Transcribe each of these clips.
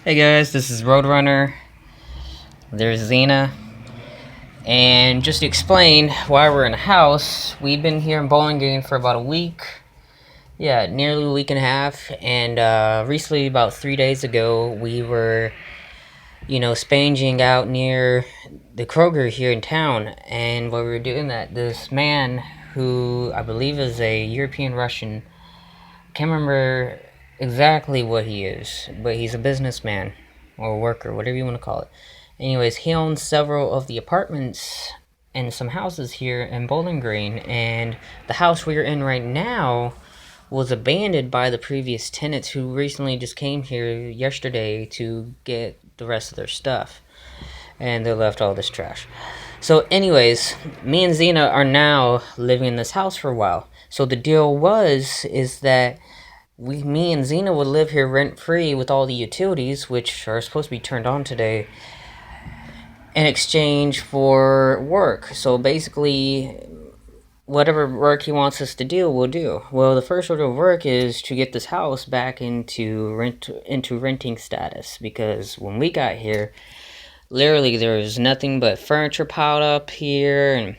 Hey guys, this is Roadrunner. There's Xena. And just to explain why we're in a house, we've been here in Bowling Green for about a week. Yeah, nearly a week and a half. And recently, about 3 days ago, we were, spanging out near the Kroger here in town. And while we were doing that, this man who I believe is a European Russian, can't remember exactly what he is, but he's a businessman or worker, whatever you want to call it. Anyways, he owns several of the apartments and some houses here in Bowling Green, and the house we're in right now was abandoned by the previous tenants who recently just came here yesterday to get the rest of their stuff, and they left all this trash. So, anyways, me and Xena are now living in this house for a while. So the deal is that me and Xena would live here rent free with all the utilities, which are supposed to be turned on today, in exchange for work. So basically, whatever work he wants us to do, we'll do. Well, the first order of work is to get this house back into renting status, because when we got here, literally there was nothing but furniture piled up here and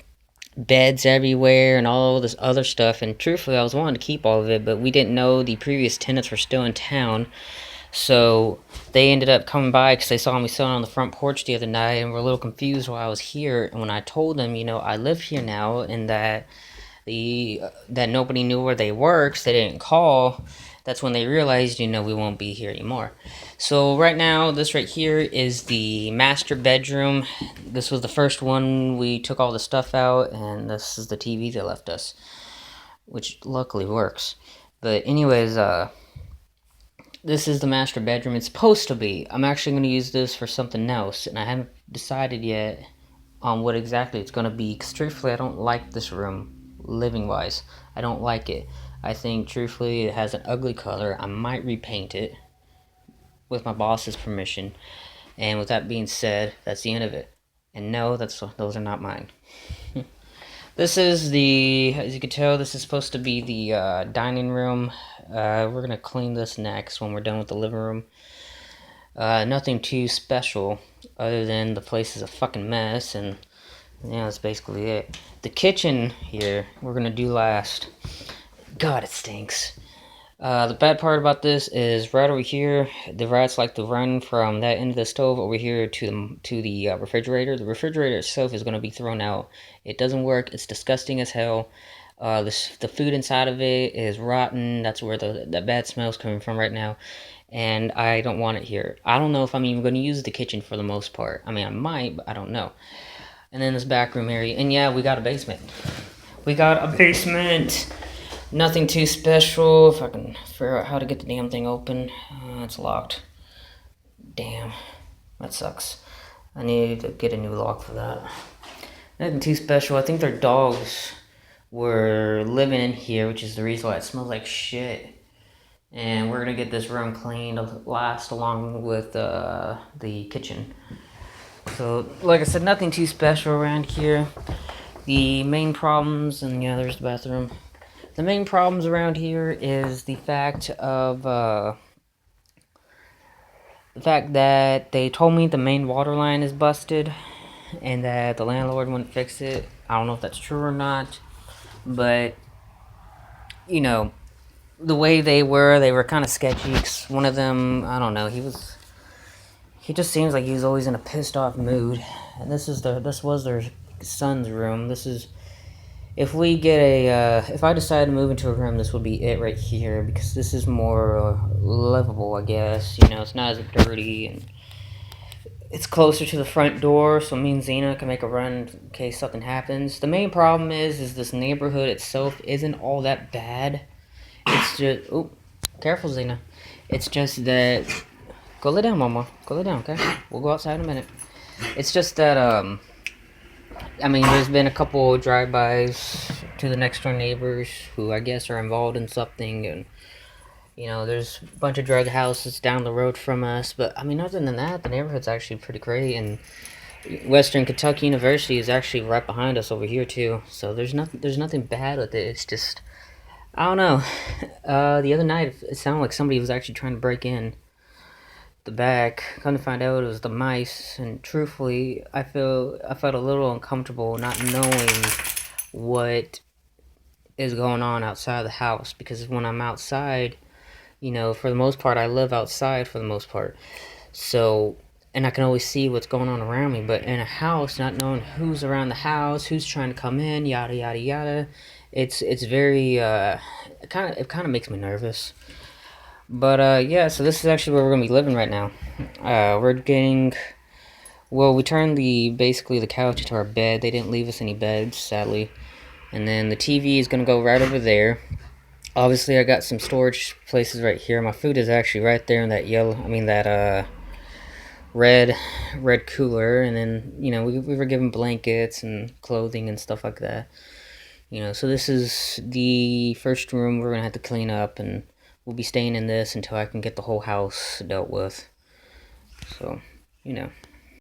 beds everywhere and all this other stuff. And truthfully, I was wanting to keep all of it, but we didn't know the previous tenants were still in town. So they ended up coming by because they saw me sitting on the front porch the other night and were a little confused why I was here. And when I told them, I live here now and that nobody knew where they worked, so they didn't call. That's when they realized, we won't be here anymore. So right now, this right here is the master bedroom. This was the first one. We took all the stuff out, and this is the TV they left us, which luckily works. But anyways, this is the master bedroom. It's supposed to be. I'm actually going to use this for something else, and I haven't decided yet on what exactly it's going to be. Because truthfully, I don't like this room, living wise. I don't like it. I think truthfully it has an ugly color. I might repaint it with my boss's permission. And with that being said, that's the end of it. And no, those are not mine. This is as you can tell, this is supposed to be the dining room. We're gonna clean this next when we're done with the living room. Nothing too special other than the place is a fucking mess, and yeah, that's basically it. The kitchen here, we're gonna do last. God, it stinks. The bad part about this is right over here, the rats like to run from that end of the stove over here to the refrigerator. The refrigerator itself is going to be thrown out. It doesn't work. It's disgusting as hell. The food inside of it is rotten. That's where the bad smell's coming from right now. And I don't want it here. I don't know if I'm even going to use the kitchen for the most part. I mean, I might, but I don't know. And then this back room area. And yeah, we got a basement. We got a basement! Nothing too special. If I can figure out how to get the damn thing open. It's locked. Damn. That sucks. I need to get a new lock for that. Nothing too special. I think their dogs were living in here, which is the reason why it smells like shit. And we're going to get this room cleaned last along with the kitchen. So, like I said, nothing too special around here. The main problems, and yeah, there's the bathroom. The main problems around here is the fact that they told me the main water line is busted and that the landlord wouldn't fix it. I don't know if that's true or not, but the way they were kind of sketchy. 'Cause one of them, I don't know, he just seems like he was always in a pissed off mood. And this was their son's room. If I decide to move into a room, this would be it right here, because this is more livable, I guess. It's not as dirty, and it's closer to the front door, so me and Xena can make a run in case something happens. The main problem is this neighborhood itself isn't all that bad. It's just, careful, Xena. It's just that, go lay down, Mama. Go lay down, okay? We'll go outside in a minute. It's just that, there's been a couple drive-bys to the next door neighbors who I guess are involved in something, and there's a bunch of drug houses down the road from us. But other than that, the neighborhood's actually pretty great, and Western Kentucky University is actually right behind us over here too. So there's nothing bad with it. It's just, I don't know. The other night it sounded like somebody was actually trying to break in. the back. Come to find out, it was the mice. And truthfully, I felt a little uncomfortable not knowing what is going on outside the house, because when I'm outside, for the most part, I live outside for the most part. So, and I can always see what's going on around me. But in a house, not knowing who's around the house, who's trying to come in, yada yada yada, it's very it kind of makes me nervous. But yeah, so this is actually where we're gonna be living right now. We're getting we turned the basically the couch into our bed. They didn't leave us any beds, sadly. And then the TV is gonna go right over there. Obviously, I got some storage places right here. My food is actually right there in that red cooler. And then we were given blankets and clothing and stuff like that. So this is the first room we're gonna have to clean up, and we'll be staying in this until I can get the whole house dealt with. So, you know.